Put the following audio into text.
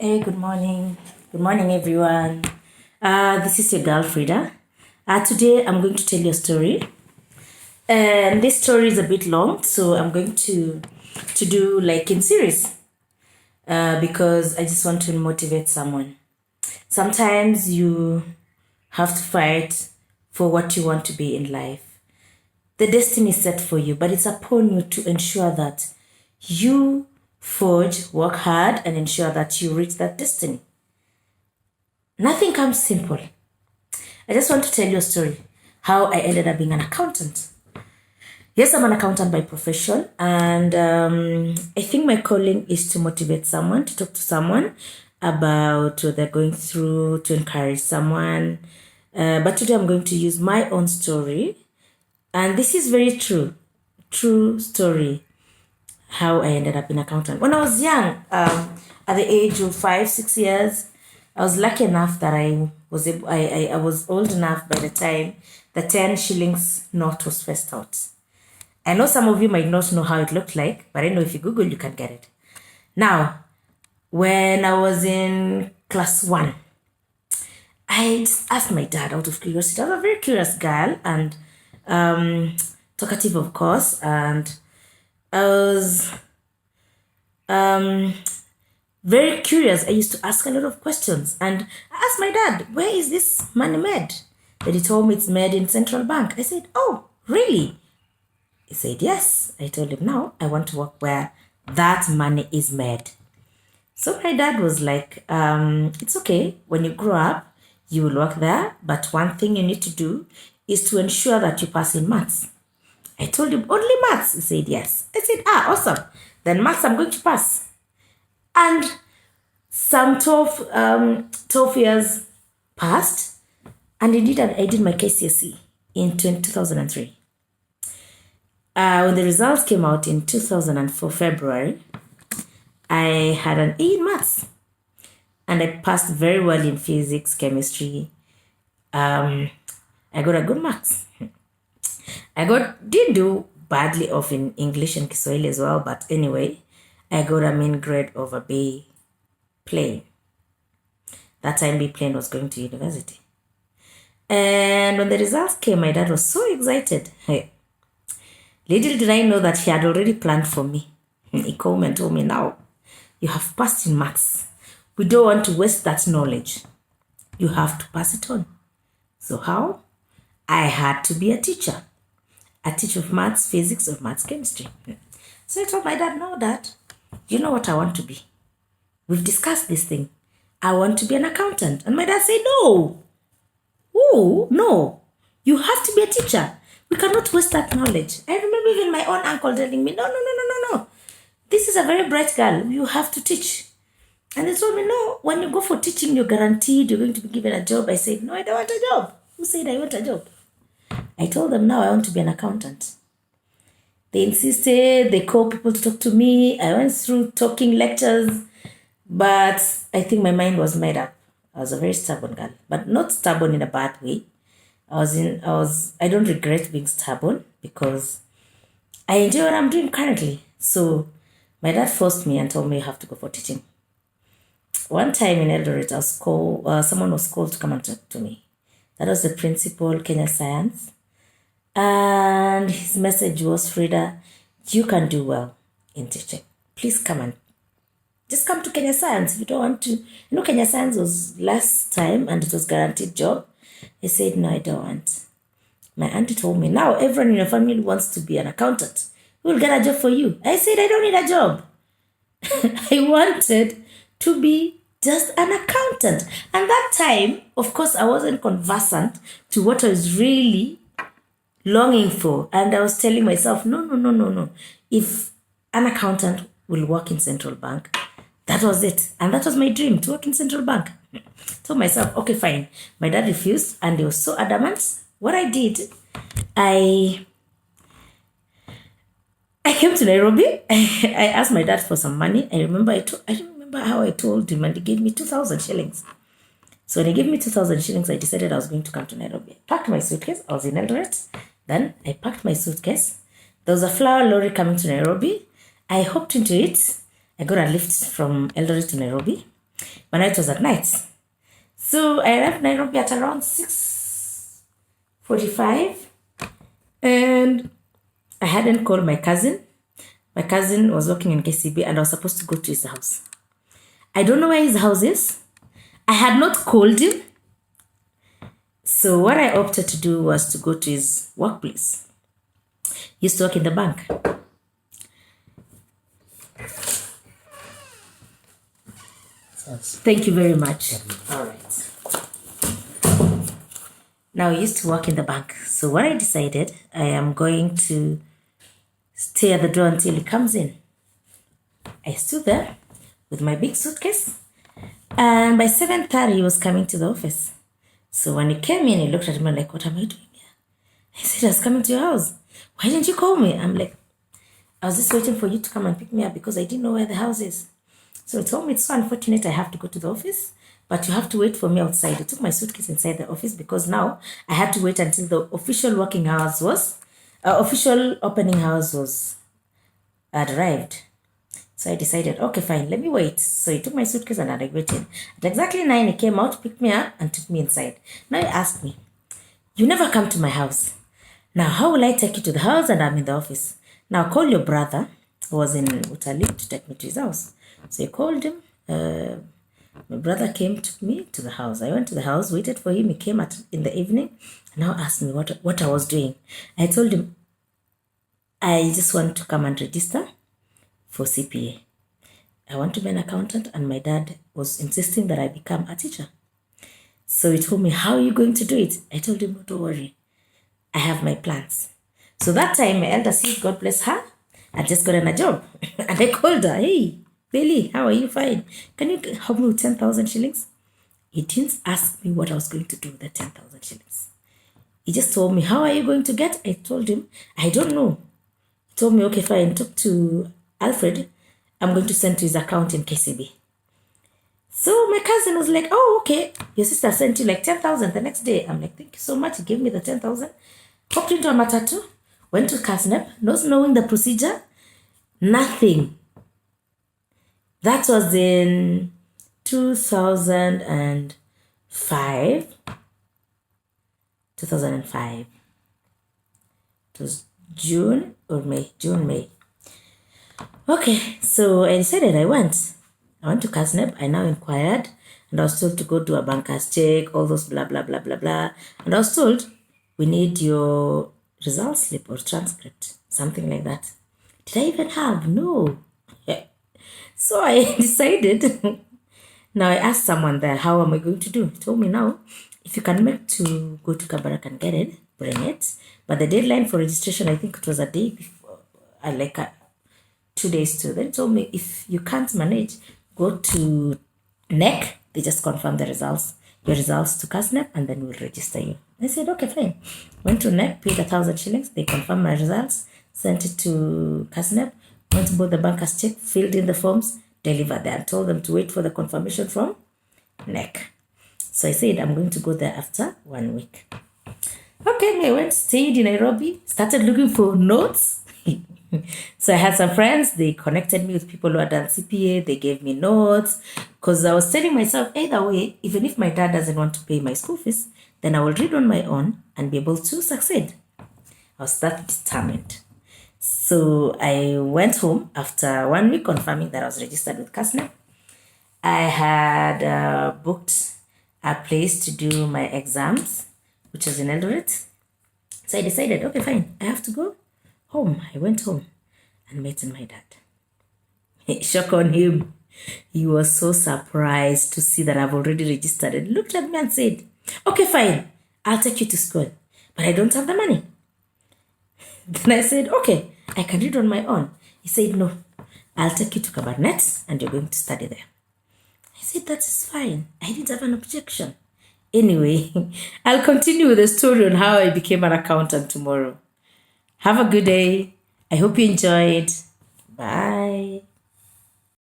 Hey, good morning. Good morning, everyone. This is your girl Frida. Today, I'm going to tell you a story, and this story is a bit long, so I'm going to do like in series because I just want to motivate someone. Sometimes you have to fight for what you want to be in life. The destiny is set for you, but it's upon you to ensure that you forge, work hard, and ensure that you reach that destiny. Nothing comes simple. I just want to tell you a story how I ended up being an accountant. Yes, I'm an accountant by profession, and I think my calling is to motivate someone, to talk to someone about what they're going through, to encourage someone. But today I'm going to use my own story, and this is very true story how I ended up in accountant. When I was young, at the age of 5, 6 years, I was lucky enough that I was old enough by the time the 10 shillings note was first out. I know some of you might not know how it looked like, but I know if you Google, you can get it. Now, when I was in class 1, I just asked my dad out of curiosity. I was a very curious girl and talkative, of course, and I was very curious. I used to ask a lot of questions, and I asked my dad, "Where is this money made?" Then he told me it's made in Central Bank. I said, "Oh, really?" He said, "Yes." I told him, "Now I want to work where that money is made." So my dad was like, "It's okay. When you grow up, you will work there, but one thing you need to do is to ensure that you pass in maths." I told him, "Only maths?" He said, "Yes." I said, "Awesome. Then maths I'm going to pass." And some 12 years passed, and indeed I did my KCSE in 2003. When the results came out in 2004 February, I had an A in maths, and I passed very well in physics, chemistry. I got a good marks. Didn't do badly off in English and Kiswahili as well, but anyway, I got a main grade of a B plain. That time B plain was going to university. And when the results came, my dad was so excited. Hey, little did I know that he had already planned for me. He called me and told me, "Now, you have passed in maths. We don't want to waste that knowledge. You have to pass it on." So how? I had to be a teacher of maths, physics, or maths, chemistry. So I told my dad, "No, Dad, you know what I want to be. We've discussed this thing. I want to be an accountant." And my dad said, "No. Oh, no. You have to be a teacher. We cannot waste that knowledge." I remember even my own uncle telling me, No. This is a very bright girl. You have to teach." And they told me, "No, when you go for teaching, you're guaranteed you're going to be given a job." I said, "No, I don't want a job." Who said I want a job? I told them, "Now I want to be an accountant." They insisted, they called people to talk to me. I went through talking lectures, but I think my mind was made up. I was a very stubborn girl, but not stubborn in a bad way. I don't regret being stubborn because I enjoy what I'm doing currently. So my dad forced me and told me, "You have to go for teaching." One time in Eldoret, someone was called to come and talk to me. That was the principal, Kenya Science. And his message was, "Frida, you can do well in teaching. Please just come to Kenya Science if you don't want to." Kenya Science was last time and it was guaranteed job. I said, "No, I don't want." My auntie told me, "Now everyone in your family wants to be an accountant. We'll get a job for you." I said, "I don't need a job." I wanted to be just an accountant. And that time, of course, I wasn't conversant to what I was really longing for. And I was telling myself, no. If an accountant will work in Central Bank, that was it. And that was my dream, to work in Central Bank. I told myself, okay, fine. My dad refused and he was so adamant. What I did, I came to Nairobi. I asked my dad for some money. I don't remember how I told him, and he gave me 2,000 shillings. So when he gave me 2,000 shillings, I decided I was going to come to Nairobi. I packed my suitcase. I was in Eldoret. Then I packed my suitcase. There was a flower lorry coming to Nairobi. I hopped into it. I got a lift from Eldoret to Nairobi. but it was at night. So I left Nairobi at around 6:45, and I hadn't called my cousin. My cousin was working in KCB, and I was supposed to go to his house. I don't know where his house is. I had not called him. So what I opted to do was to go to his workplace. He used to work in the bank. Thank you very much. All right. Now, he used to work in the bank. So what I decided, I am going to stay at the door until he comes in. I stood there with my big suitcase. And by 7:30, he was coming to the office. So when he came in, he looked at me like, what am I doing here? I said, I was coming to your house. Why didn't you call me? I'm like, I was just waiting for you to come and pick me up because I didn't know where the house is. So he told me, it's so unfortunate I have to go to the office, but you have to wait for me outside. He took my suitcase inside the office because now I had to wait until the official working hours official opening hours had arrived. So I decided, okay, fine, let me wait. So he took my suitcase and I waited. At exactly 9, he came out, picked me up, and took me inside. Now he asked me, you never come to my house. Now, how will I take you to the house and I'm in the office? Now, call your brother, who was in Utali, to take me to his house. So he called him. My brother came, took me to the house. I went to the house, waited for him. He came in the evening and now asked me what I was doing. I told him, I just want to come and register for CPA. I want to be an accountant, and my dad was insisting that I become a teacher. So he told me, how are you going to do it? I told him, don't worry, I have my plans. So that time, my elder sis, God bless her, had just gotten a job. And I called her, hey, Bailey, how are you? Fine. Can you help me with 10,000 shillings? He didn't ask me what I was going to do with the 10,000 shillings. He just told me, how are you going to get? I told him, I don't know. He told me, okay, fine, talk to Alfred, I'm going to send to his account in KCB. So my cousin was like, oh, okay, your sister sent you like 10,000 the next day. I'm like, thank you so much. He gave me the 10,000. Hopped into a matatu, went to Kasnep, not knowing the procedure, nothing. That was in 2005. 2005. It was June or May? May. Okay, so I decided I went to Kasnep. I now inquired, and I was told to go do a banker's check, all those blah, blah, blah, blah, blah. And I was told, we need your result slip or transcript, something like that. Did I even have? No. So I decided, now I asked someone there, how am I going to do? He told me, now, if you can make to go to Kabarak and get it, bring it. But the deadline for registration, I think it was a day before, 2 days too. Then he told me, if you can't manage, go to NEC. They just confirm your results to Kasnep, and then we'll register you. I said, okay, fine. Went to NEC, paid 1,000 shillings. They confirmed my results, sent it to Kasnep, went to both the bankers check, filled in the forms, delivered them, told them to wait for the confirmation from NEC. So I said, I'm going to go there after 1 week. Okay, I went, stayed in Nairobi, started looking for notes. So I had some friends, they connected me with people who had done CPA, they gave me notes, because I was telling myself, either way, even if my dad doesn't want to pay my school fees, then I will read on my own and be able to succeed. I was that determined. So I went home after 1 week confirming that I was registered with Kasnep. I had booked a place to do my exams, which was in Eldoret. So I decided, okay, fine, I have to go home. I went home and met my dad. Shock on him. He was so surprised to see that I've already registered and looked at me and said, okay, fine, I'll take you to school, but I don't have the money. Then I said, okay, I can read on my own. He said, no, I'll take you to Kabarnet and you're going to study there. I said, that is fine. I didn't have an objection. Anyway, I'll continue with the story on how I became an accountant tomorrow. Have a good day. I hope you enjoyed. Bye.